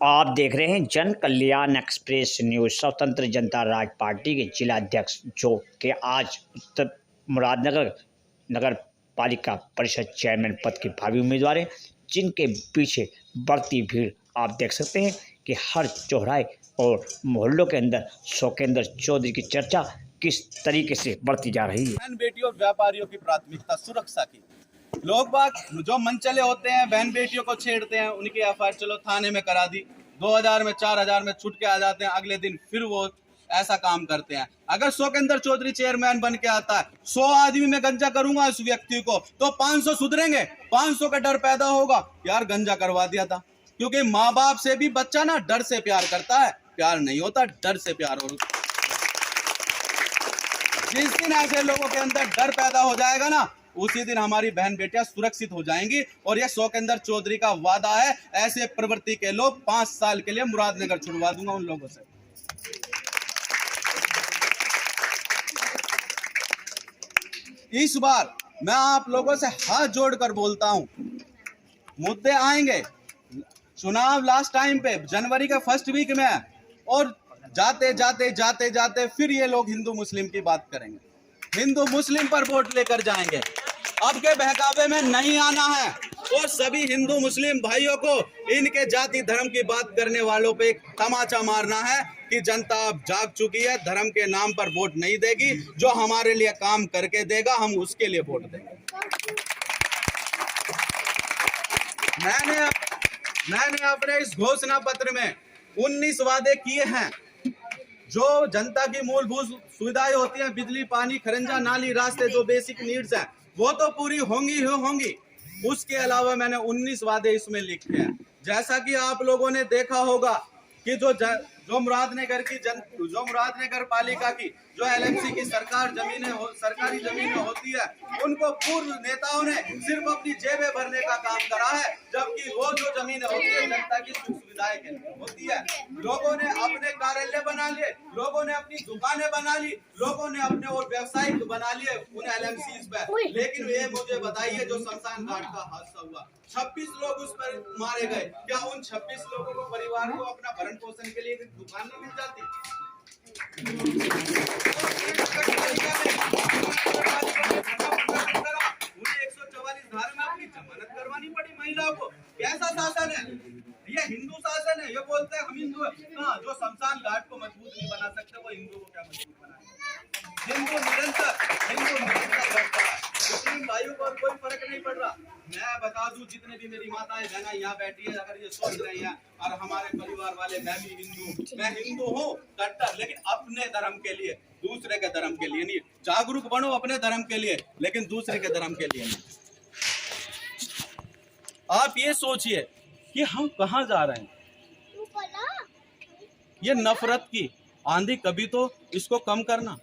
आप देख रहे हैं जन कल्याण एक्सप्रेस न्यूज़। स्वतंत्र जनता राज पार्टी के जिला अध्यक्ष जो कि आज उत्तर मुरादनगर नगर पालिका परिषद चेयरमैन पद की भावी उम्मीदवार हैं, जिनके पीछे बढ़ती भीड़ आप देख सकते हैं कि हर चौराहे और मोहल्लों के अंदर शौकेंद्र चौधरी की चर्चा किस तरीके से बढ़ती जा रही है। बहन बेटियों और व्यापारियों की प्राथमिकता सुरक्षा की। लोग बाग जो मनचले होते हैं, बहन बेटियों को छेड़ते हैं, उनकी एफआईआर चलो थाने में करा दी, 2000 में 4000 में छुट के आ जाते हैं, अगले दिन फिर वो ऐसा काम करते हैं। अगर शौकेंद्र चौधरी चेयरमैन बन के आता है, 100 आदमी में गंजा करूंगा इस व्यक्ति को तो 500 सुधरेंगे, 500 का डर पैदा होगा। यार गंजा करवा दिया था, क्योंकि माँ बाप से भी बच्चा ना डर से प्यार करता है, प्यार नहीं होता डर से प्यार होता। जिस दिन ऐसे लोगों के अंदर डर पैदा हो जाएगा ना, उसी दिन हमारी बहन बेटियां सुरक्षित हो जाएंगी। और यह शौकेंद्र चौधरी का वादा है, ऐसे प्रवृत्ति के लोग 5 साल के लिए मुरादनगर छुड़वा दूंगा उन लोगों से। इस बार मैं आप लोगों से हाथ जोड़कर बोलता हूं, मुद्दे आएंगे। चुनाव लास्ट टाइम पे जनवरी के फर्स्ट वीक में है और जाते जाते फिर ये लोग हिंदू मुस्लिम की बात करेंगे, हिंदू मुस्लिम पर वोट लेकर जाएंगे। अब के बहकावे में नहीं आना है और सभी हिंदू मुस्लिम भाइयों को इनके जाति धर्म की बात करने वालों पे एक तमाचा मारना है कि जनता अब जाग चुकी है, धर्म के नाम पर वोट नहीं देगी। जो हमारे लिए काम करके देगा हम उसके लिए वोट देंगे। मैंने अपने इस घोषणा पत्र में 19 वादे किए हैं। जो जनता की मूलभूत सुविधाएं होती हैं, बिजली, पानी, खरंजा, नाली, रास्ते, जो बेसिक नीड्स हैं, वो तो पूरी होंगी ही होंगी। उसके अलावा मैंने 19 वादे इसमें लिखे हैं। जैसा कि आप लोगों ने देखा होगा कि जो मुरादनगर पालिका की जो एलएमसी की सरकारी जमीनें होती है, उनको पूर्व नेताओं ने सिर्फ अपनी जेबें भरने का काम करा है, जबकि वो जो जमीनें होती है जनता की सुविधाएं के लिए होती है। लोगों ने अपने कार्यालय बना लिए, लोगों ने अपनी दुकानें बना ली, लोगों ने अपने और व्यवसायिक बना लिए उन एलएमसीज पे। लेकिन ये मुझे बताइए, जो शमशान घाट का हादसा हुआ, 26 लोग उस पर मारे गए, क्या उन 26 लोगों को परिवार को अपना भरण पोषण के लिए दुकान नहीं मिल जाती? मुझे 144 धारा में अपनी जमानत करवानी पड़ी महिलाओं को। कैसा शासन है ये? हिंदू शासन है। ये बोलते हैं हम हिंदू हैं। जो शमशान घाट को मजबूत नहीं बना सकते, वो हिंदू को क्या मजबूत बनाएंगे? हिंदू निरंतर लड़ता है, मुस्लिम भाइयों को कोई फर्क नहीं पड़ रहा। मैं बता दूं, जितने भी मेरी माताएं बहनें यहाँ बैठी है, अगर ये सोच रही हैं और हमारे परिवार वाले, मैं हिंदू हूँ कट्टर, लेकिन अपने धर्म के लिए, दूसरे के धर्म के लिए नहीं। जागरूक बनो अपने धर्म के लिए, लेकिन दूसरे के धर्म के लिए नहीं। आप ये सोचिए कि हम कहाँ जा रहे हैं। ये नफरत की आंधी, कभी तो इसको कम करना।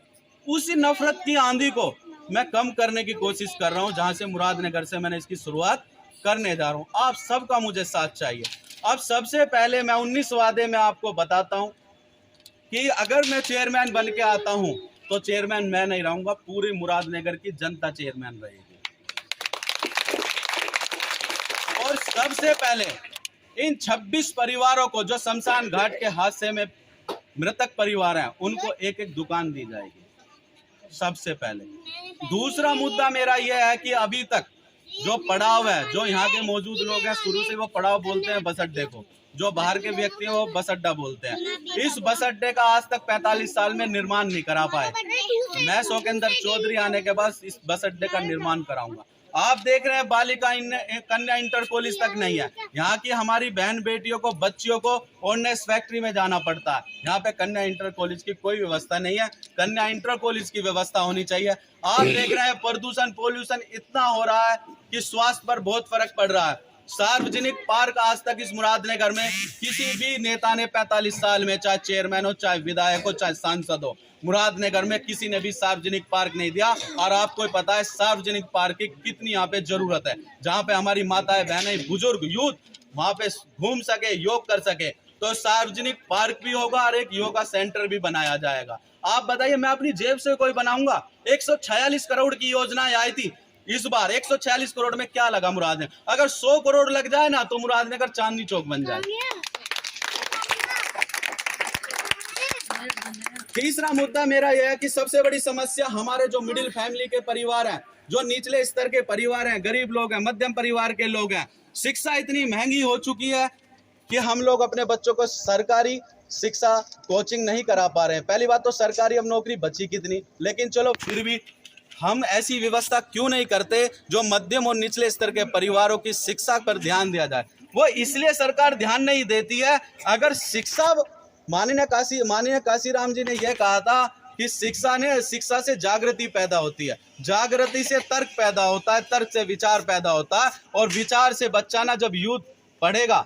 उसी नफरत की आंधी को मैं कम करने की कोशिश कर रहा हूं, जहां से मुरादनगर से मैंने इसकी शुरुआत करने जा रहा हूं। आप सबका मुझे साथ चाहिए। अब सबसे पहले मैं 19 वादे में आपको बताता हूं कि अगर मैं चेयरमैन बन के आता हूं तो चेयरमैन मैं नहीं रहूंगा, पूरी मुरादनगर की जनता चेयरमैन रहेगी। और सबसे पहले इन 26 परिवारों को जो शमशान घाट के हादसे में मृतक परिवार हैं, उनको एक एक दुकान दी जाएगी सबसे पहले। दूसरा मुद्दा मेरा यह है कि अभी तक जो पड़ाव है, जो यहाँ के मौजूद लोग हैं, शुरू से वो पड़ाव बोलते हैं बस अड्डे को, जो बाहर के व्यक्ति हैं वो बस अड्डा बोलते हैं। इस बस अड्डे का आज तक 45 साल में निर्माण नहीं करा पाए। मैं शौकेंद्र चौधरी आने के बाद इस बस अड्डे का निर्माण कराऊंगा। आप देख रहे हैं बालिका कन्या इंटर कॉलेज तक नहीं है। यहाँ की हमारी बहन बेटियों को, बच्चियों को ऑर्डिनेंस फैक्ट्री में जाना पड़ता है। यहाँ पे कन्या इंटर कॉलेज की कोई व्यवस्था नहीं है। कन्या इंटर कॉलेज की व्यवस्था होनी चाहिए। आप देख रहे हैं प्रदूषण, पोल्यूशन इतना हो रहा है कि स्वास्थ्य पर बहुत फर्क पड़ रहा है। सार्वजनिक पार्क आज तक इस मुरादनगर में किसी भी नेता ने 45 साल में, चाहे चेयरमैन हो, चाहे विधायक हो, चाहे सांसद हो, मुरादनगर में किसी ने भी सार्वजनिक पार्क नहीं दिया। और आपको पता है सार्वजनिक पार्क की कितनी यहाँ पे जरूरत है, जहाँ पे हमारी माताएं, बहनें, बुजुर्ग, यूथ वहाँ पे घूम सके, योग कर सके। तो सार्वजनिक पार्क भी होगा और एक योगा सेंटर भी बनाया जाएगा। आप बताइए, मैं अपनी जेब से कोई बनाऊंगा? 146 करोड़ की योजनाएं आई थी, इस बार 146 करोड़ में क्या लगा मुरादनगर? अगर 100 करोड़ लग जाए ना तो मुरादनगर चांदनी चौक बन जाए। तीसरा मुद्दा मेरा यह है कि सबसे बड़ी समस्या हमारे जो मिडिल फैमिली के परिवार हैं, जो निचले स्तर के परिवार हैं, गरीब लोग हैं, मध्यम परिवार के लोग हैं, शिक्षा इतनी महंगी हो चुकी है कि हम लोग अपने बच्चों को सरकारी शिक्षा कोचिंग नहीं करा पा रहे हैं। पहली बात तो सरकारी अब नौकरी बची कितनी, लेकिन चलो फिर भी हम ऐसी व्यवस्था क्यों नहीं करते जो मध्यम और निचले स्तर के परिवारों की शिक्षा पर ध्यान दिया जाए। वो इसलिए सरकार ध्यान नहीं देती है, अगर शिक्षा, माननीय काशीराम जी ने यह कहा था कि शिक्षा से जागृति पैदा होती है, जागृति से तर्क पैदा होता है, तर्क से विचार पैदा होता है, और विचार से बच्चा ना जब यूथ पढ़ेगा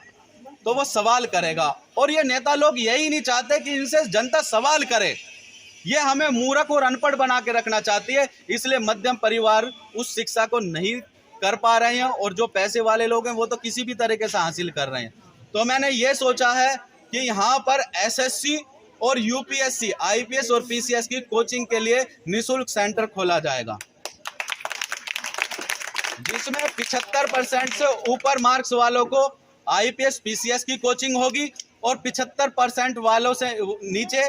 तो वो सवाल करेगा। और ये नेता लोग यही नहीं चाहते कि इनसे जनता सवाल करे, ये हमें मूर्ख और अनपढ़ बना के रखना चाहती है। इसलिए मध्यम परिवार उस शिक्षा को नहीं कर पा रहे हैं, और जो पैसे वाले लोग हैं वो तो किसी भी तरीके से हासिल कर रहे हैं। तो मैंने ये सोचा है कि यहाँ पर एसएससी और यूपीएससी, आईपीएस और पीसीएस की कोचिंग के लिए निःशुल्क सेंटर खोला जाएगा, जिसमें 75% से ऊपर मार्क्स वालों को आईपीएस पीसीएस की कोचिंग होगी और 75% वालों से नीचे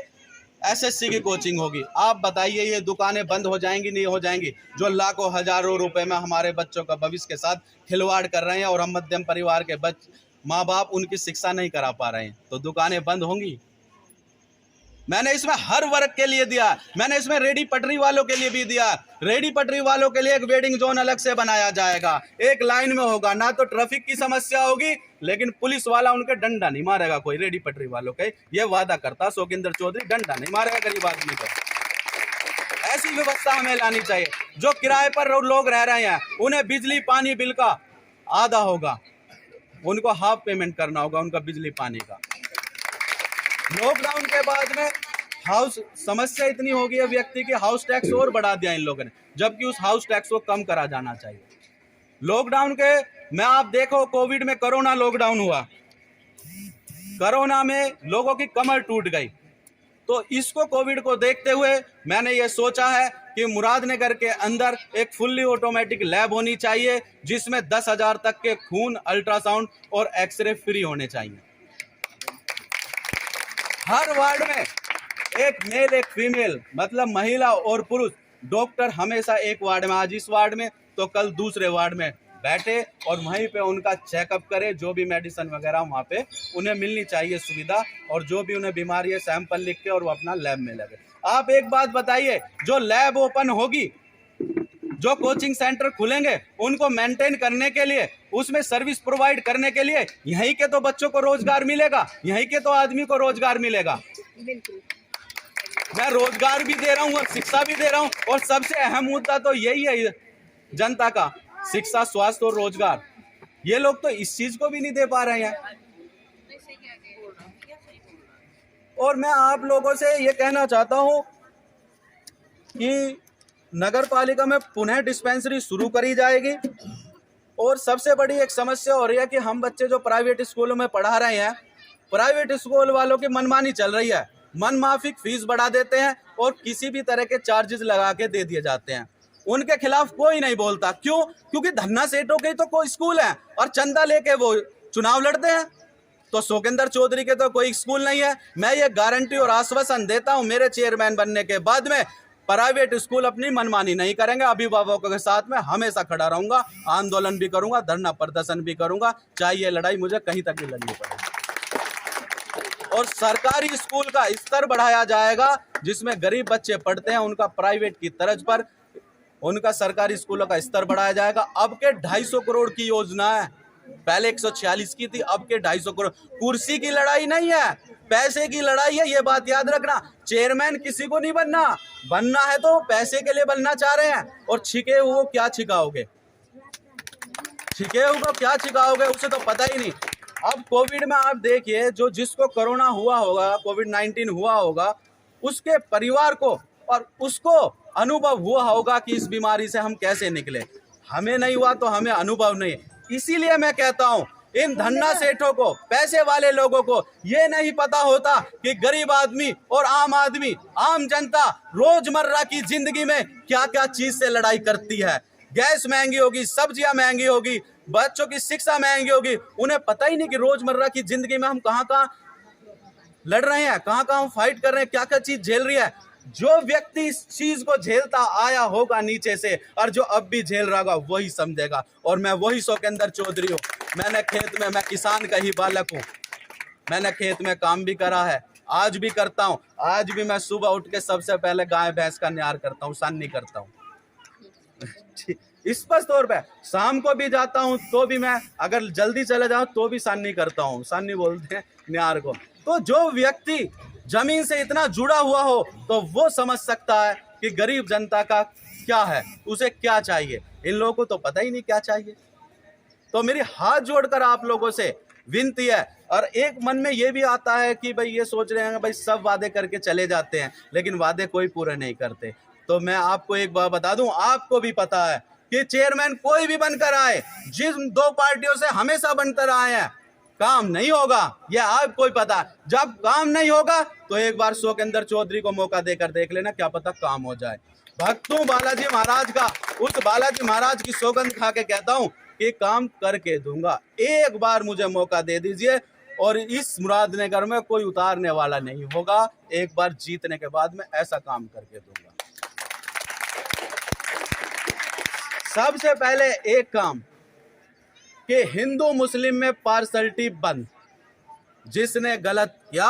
एसएससी की कोचिंग होगी। आप बताइए ये दुकानें बंद हो जाएंगी, नहीं हो जाएंगी, जो लाखों हजारों रुपए में हमारे बच्चों का भविष्य के साथ खिलवाड़ कर रहे हैं, और हम मध्यम परिवार के माँ बाप उनकी शिक्षा नहीं करा पा रहे हैं, तो दुकानें बंद होंगी। मैंने इसमें हर वर्ग के लिए दिया, मैंने इसमें रेडी पटरी वालों के लिए भी दिया। रेडी पटरी वालों के लिए एक वेडिंग जोन अलग से बनाया जाएगा, एक लाइन में होगा, ना तो ट्रैफिक की समस्या होगी, लेकिन पुलिस वाला उनके डंडा नहीं मारेगा कोई। रेडी पटरी वालों के ये वादा करता शोकिंदर चौधरी, डंडा नहीं मारेगा गरीब आदमी को। ऐसी व्यवस्था हमें लानी चाहिए। जो किराए पर लोग रह रहे हैं उन्हें बिजली पानी बिल का आधा होगा, उनको हाफ पेमेंट करना होगा उनका बिजली पानी का। लॉकडाउन के बाद में हाउस समस्या इतनी हो गई है व्यक्ति की, हाउस टैक्स और बढ़ा दिया इन लोगों ने, जबकि उस हाउस टैक्स को कम करा जाना चाहिए। लॉकडाउन के में आप देखो, कोविड में कोरोना लॉकडाउन हुआ, कोरोना में लोगों की कमर टूट गई। तो इसको कोविड को देखते हुए मैंने ये सोचा है कि मुरादनगर के अंदर एक फुल्ली ऑटोमेटिक लैब होनी चाहिए, जिसमें 10,000 तक के खून, अल्ट्रासाउंड और एक्सरे फ्री होने चाहिए। हर वार्ड में एक मेल एक फीमेल, मतलब महिला और पुरुष डॉक्टर हमेशा एक वार्ड में, आज इस वार्ड में तो कल दूसरे वार्ड में बैठे और वहीं पे उनका चेकअप करे। जो भी मेडिसिन वगैरह वहाँ पे उन्हें मिलनी चाहिए सुविधा, और जो भी उन्हें बीमारी है सैंपल लिख के और वो अपना लैब में लगे। आप एक बात बताइए, जो लैब ओपन होगी, जो कोचिंग सेंटर खुलेंगे, उनको मेंटेन करने के लिए, उसमें सर्विस प्रोवाइड करने के लिए यहीं के तो बच्चों को रोजगार मिलेगा, यहीं के तो आदमी को रोजगार मिलेगा। मैं रोजगार भी दे रहा हूँ और शिक्षा भी दे रहा हूँ, और सबसे अहम मुद्दा तो यही है जनता का, शिक्षा, स्वास्थ्य और रोजगार। ये लोग तो इस चीज को भी नहीं दे पा रहे हैं। और मैं आप लोगों से ये कहना चाहता हूँ कि नगर पालिका में पुनः डिस्पेंसरी शुरू करी जाएगी। और सबसे बड़ी एक समस्या हो रही है कि हम बच्चे जो प्राइवेट स्कूलों में पढ़ा रहे हैं, प्राइवेट स्कूल वालों की मनमानी चल रही है, मनमाफिक फीस बढ़ा देते हैं और किसी भी तरह के चार्जेस लगा के दे दिए जाते हैं। उनके खिलाफ कोई नहीं बोलता, क्यों? क्योंकि धन्ना सेठों के तो कोई स्कूल है और चंदा लेके वो चुनाव लड़ते हैं, तो शोकिंदर चौधरी के तो कोई स्कूल नहीं है। मैं ये गारंटी और आश्वासन देता हूं, मेरे चेयरमैन बनने के बाद में प्राइवेट स्कूल अपनी मनमानी नहीं करेंगे। अभिभावकों के साथ में हमेशा खड़ा रहूंगा, आंदोलन भी करूंगा, धरना प्रदर्शन भी करूंगा, चाहे ये लड़ाई मुझे कहीं तक भी लड़नी पड़े। और सरकारी स्कूल का स्तर बढ़ाया जाएगा, जिसमें गरीब बच्चे पढ़ते हैं उनका प्राइवेट की तर्ज पर उनका सरकारी स्कूलों का स्तर बढ़ाया जाएगा। अब के 250 करोड़ की योजना है, पहले 146 की थी, अब के 250 करोड़। कुर्सी की लड़ाई नहीं है, पैसे की लड़ाई है, ये बात याद रखना। चेयरमैन किसी को नहीं बनना, बनना है तो पैसे के लिए बनना चाह रहे हैं। और छिके हुए क्या छिकाओगे, छिके हुए क्या छिकाओगे, उसे तो पता ही नहीं। अब कोविड में आप देखिए, जो जिसको कोरोना हुआ होगा, कोविड-19 हुआ होगा, उसके परिवार को और उसको अनुभव हुआ होगा कि इस बीमारी से हम कैसे निकले। हमें नहीं हुआ तो हमें अनुभव नहीं। इसीलिए मैं कहता हूं, इन धन्ना सेठों को, पैसे वाले लोगों को ये नहीं पता होता कि गरीब आदमी और आम आदमी, आम जनता रोजमर्रा की जिंदगी में क्या क्या चीज से लड़ाई करती है। गैस महंगी होगी, सब्जियां महंगी होगी, बच्चों की शिक्षा महंगी होगी, उन्हें पता ही नहीं कि रोजमर्रा की जिंदगी में हम कहाँ कहाँ लड़ रहे हैं, कहाँ कहाँ फाइट कर रहे हैं, क्या क्या चीज झेल रही है। जो व्यक्ति इस चीज को झेलता आया होगा नीचे से और जो अब भी झेल रहा होगा वही समझेगा। और मैं वही सोकेंद्र चौधरी हूँ। मैंने खेत में, मैं किसान का ही बालक हूँ, मैंने खेत में काम भी करा है, आज भी करता हूँ। आज भी मैं सुबह उठ के सबसे पहले गाय भैंस का न्यार करता हूँ, सानी करता हूँ। स्पष्ट तौर पे शाम को भी जाता हूँ तो भी मैं अगर जल्दी चले जाऊँ तो भी सानी करता हूँ, सानी बोलते हैं न्यार को। तो जो व्यक्ति जमीन से इतना जुड़ा हुआ हो तो वो समझ सकता है कि गरीब जनता का क्या है, उसे क्या चाहिए। इन लोगों को तो पता ही नहीं क्या चाहिए। तो मेरी हाथ जोड़कर आप लोगों से विनती है। और एक मन में ये भी आता है कि भाई ये सोच रहे हैं भाई सब वादे करके चले जाते हैं लेकिन वादे कोई पूरे नहीं करते। तो मैं आपको एक बात बता दूं, आपको भी पता है कि चेयरमैन कोई भी बनकर आए, जिन दो पार्टियों से हमेशा बनकर आए हैं, काम नहीं होगा, ये आपको ही पता है। जब काम नहीं होगा तो एक बार सोकेंद्र चौधरी को मौका देकर देख लेना, क्या पता काम हो जाए। भक्त हूं बालाजी महाराज का, उस बालाजी महाराज की सौगंध खा के कहता हूं कि काम करके दूंगा। एक बार मुझे मौका दे दीजिए और इस मुरादनगर में कोई उतारने वाला नहीं होगा। एक बार जीतने के बाद मैं ऐसा काम करके दूंगा। सबसे पहले एक काम कि हिंदू मुस्लिम में पार्शलिटी बंद। जिसने गलत किया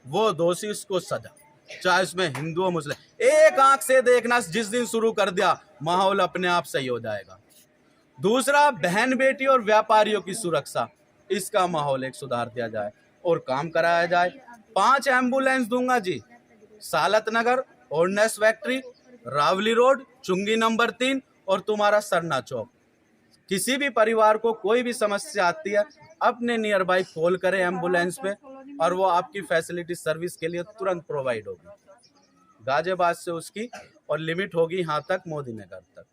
वो दोषी, उसको सजा, चाहे उसमें हिंदू और मुस्लिम। एक आंख से देखना जिस दिन शुरू कर दिया माहौल अपने आप सही हो जाएगा। दूसरा, बहन बेटी और व्यापारियों की सुरक्षा, इसका माहौल एक सुधार दिया जाए और काम कराया जाए। 5 एम्बुलेंस दूंगा जी, सालत नगर, ऑर्डिनेंस फैक्ट्री, रावली रोड, चुंगी नंबर 3 और तुम्हारा सरना चौक। किसी भी परिवार को कोई भी समस्या आती है अपने नियर बाई कॉल करें एम्बुलेंस पे और वो आपकी फैसिलिटी सर्विस के लिए तुरंत प्रोवाइड होगी। गाजियाबाद से उसकी और लिमिट होगी यहाँ तक मोदी नगर तक।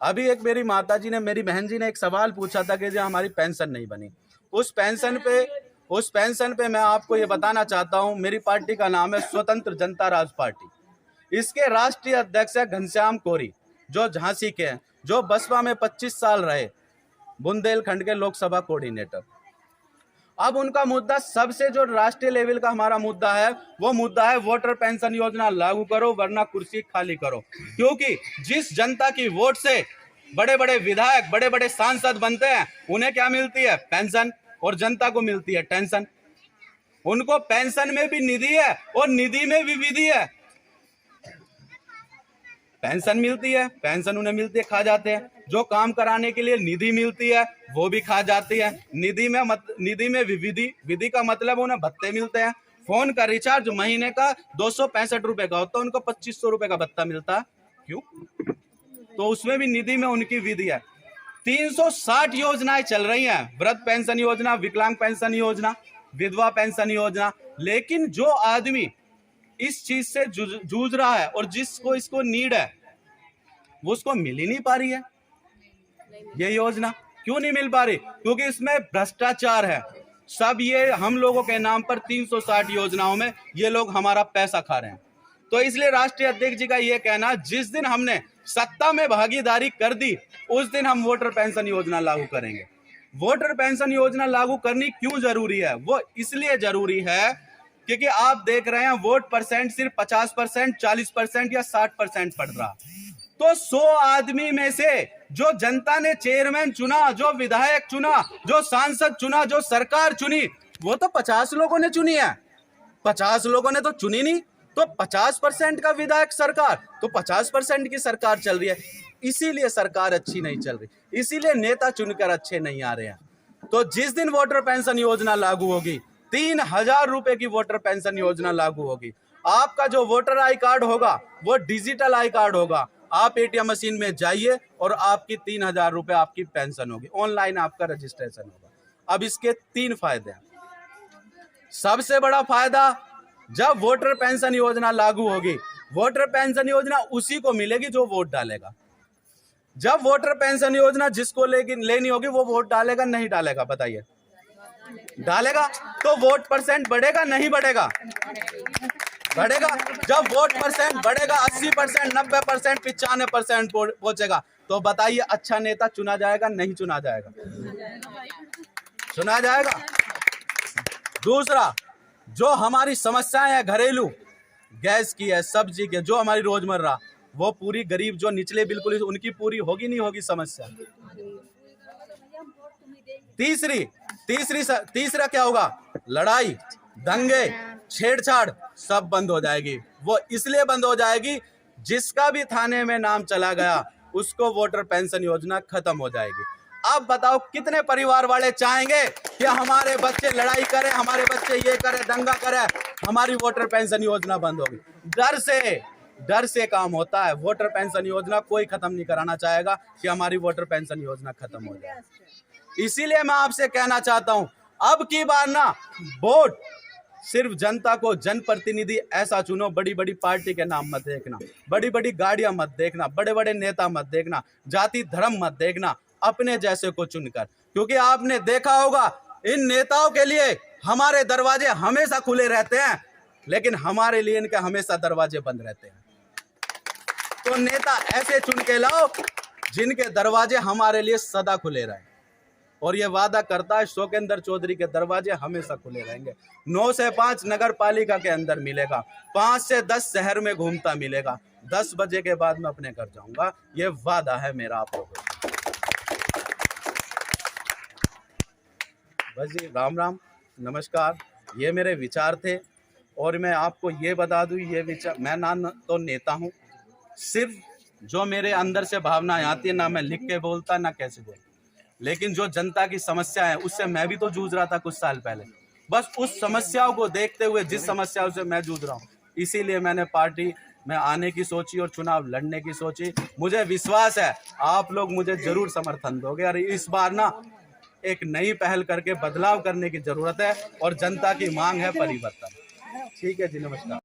अभी एक मेरी माताजी ने, मेरी बहन जी ने एक सवाल पूछा था कि जो हमारी पेंशन नहीं बनी। उस पेंशन पे मैं आपको ये बताना चाहता हूँ, मेरी पार्टी का नाम है स्वतंत्र जनता राज पार्टी। इसके राष्ट्रीय अध्यक्ष है घनश्याम कोरी, जो झांसी के हैं, जो बसपा में 25 साल रहे, बुंदेलखंड के लोकसभा कोऑर्डिनेटर। अब उनका मुद्दा, सबसे जो राष्ट्रीय लेवल का हमारा मुद्दा है, वो मुद्दा है वोटर पेंशन योजना लागू करो वरना कुर्सी खाली करो। क्योंकि जिस जनता की वोट से बड़े बड़े विधायक, बड़े बड़े सांसद बनते हैं, उन्हें क्या मिलती है? पेंशन, और जनता को मिलती है टेंशन। उनको पेंशन में भी निधि है और निधि में भी विधि है। पेंशन मिलती है, पेंशन उन्हें मिलती है, खा जाते हैं। जो काम कराने के लिए निधि मिलती है वो भी खा जाती है। निधि में विधि का मतलब उन्हें भत्ते मिलते हैं। फोन का रिचार्ज महीने का 265 रुपए का होता है, उनको 2500 रुपए का भत्ता मिलता है। क्यों? तो उसमें भी निधि में उनकी विधि है। 360 योजनाएं चल रही हैं, वृद्ध पेंशन योजना, विकलांग पेंशन योजना, विधवा पेंशन योजना। लेकिन जो आदमी इस चीज से जूझ रहा है और जिसको इसको नीड है, वो उसको मिल ही नहीं पा रही है। ये योजना क्यों नहीं मिल पा रही? क्योंकि इसमें भ्रष्टाचार है। सब ये हम लोगों के नाम पर 360 योजनाओं में ये लोग हमारा पैसा खा रहे हैं। तो इसलिए राष्ट्रीय अध्यक्ष जी का ये कहना, जिस दिन हमने सत्ता में भागीदारी कर दी उस दिन हम वोटर पेंशन योजना लागू करेंगे। वोटर पेंशन योजना लागू करनी क्यों जरूरी है? वो इसलिए जरूरी है क्योंकि आप देख रहे हैं वोट परसेंट सिर्फ 50%, 40% या 60% पड़ रहा। तो 100 आदमी में से जो जनता ने चेयरमैन चुना, जो विधायक चुना, जो सांसद चुना, जो सरकार चुनी, वो तो 50 लोगों ने चुनी है। 50 लोगों ने तो चुनी नहीं, तो 50% का विधायक सरकार, तो 50% की सरकार चल रही है। इसीलिए सरकार अच्छी नहीं चल रही, इसीलिए नेता चुनकर अच्छे नहीं आ रहे हैं। तो जिस दिन वोटर पेंशन योजना लागू होगी, 3000 रुपए की वोटर पेंशन योजना लागू होगी। आपका जो वोटर आई कार्ड होगा वो डिजिटल आई कार्ड होगा। आप एटीएम मशीन में जाइए और आपकी 3000 रुपए आपकी पेंशन होगी, ऑनलाइन आपका रजिस्ट्रेशन होगा। अब इसके 3 फायदे हैं। सबसे बड़ा फायदा, जब वोटर पेंशन योजना लागू होगी, वोटर पेंशन योजना उसी को मिलेगी जो वोट डालेगा। जब वोटर पेंशन योजना जिसको लेनी होगी वो वोट डालेगा, नहीं डालेगा? बताइए। डालेगा तो वोट परसेंट बढ़ेगा, नहीं बढ़ेगा? बढ़ेगा। जब वोट परसेंट बढ़ेगा, 80%, 90%, 95% पहुंचेगा, तो बताइए अच्छा नेता चुना जाएगा, नहीं चुना जाएगा? चुना जाएगा। दूसरा, जो हमारी समस्याएं है घरेलू, गैस की है, सब्जी की, जो हमारी रोजमर्रा, वो पूरी गरीब जो निचले बिल्कुल उनकी पूरी होगी नहीं होगी समस्या। तीसरा क्या होगा? लड़ाई, दंगे, छेड़छाड़ सब बंद हो जाएगी। वो इसलिए बंद हो जाएगी, जिसका भी थाने में नाम चला गया उसको वोटर पेंशन योजना खत्म हो जाएगी। अब बताओ कितने परिवार वाले चाहेंगे कि हमारे बच्चे लड़ाई करें, हमारे बच्चे ये करें, दंगा करें, हमारी वोटर पेंशन योजना बंद होगी। डर से काम होता है। वोटर पेंशन योजना कोई खत्म नहीं कराना चाहेगा कि हमारी वोटर पेंशन योजना खत्म हो जाए। इसीलिए मैं आपसे कहना चाहता हूं, अब की बार ना वोट सिर्फ जनता को जनप्रतिनिधि ऐसा चुनो, बड़ी बड़ी पार्टी के नाम मत देखना, बड़ी बड़ी गाड़ियां मत देखना, बड़े बड़े नेता मत देखना, जाति धर्म मत देखना, अपने जैसे को चुनकर। क्योंकि आपने देखा होगा इन नेताओं के लिए हमारे दरवाजे हमेशा खुले रहते हैं, लेकिन हमारे लिए इनके हमेशा दरवाजे बंद रहते हैं। तो नेता ऐसे चुन के लाओ जिनके दरवाजे हमारे लिए सदा खुले रहें। और ये वादा करता है शोकेंद्र चौधरी के दरवाजे हमेशा खुले रहेंगे। 9 से 5 नगर पालिका के अंदर मिलेगा, 5 से 10 शहर में घूमता मिलेगा, 10 बजे के बाद मैं अपने घर जाऊंगा। ये वादा है मेरा आप लोगों को। बस जी, राम राम, नमस्कार। ये मेरे विचार थे और मैं आपको ये बता दूं, ये विचार मैं ना तो नेता हूं, सिर्फ जो मेरे अंदर से भावनाएं आती है ना मैं लिख के बोलता ना कैसे बोलता, लेकिन जो जनता की समस्या है उससे मैं भी तो जूझ रहा था कुछ साल पहले। बस उस समस्याओं को देखते हुए जिस समस्याओं से मैं जूझ रहा हूँ, इसीलिए मैंने पार्टी में आने की सोची और चुनाव लड़ने की सोची। मुझे विश्वास है आप लोग मुझे जरूर समर्थन दोगे और इस बार ना एक नई पहल करके बदलाव करने की जरूरत है और जनता की मांग है परिवर्तन। ठीक है जी, नमस्कार।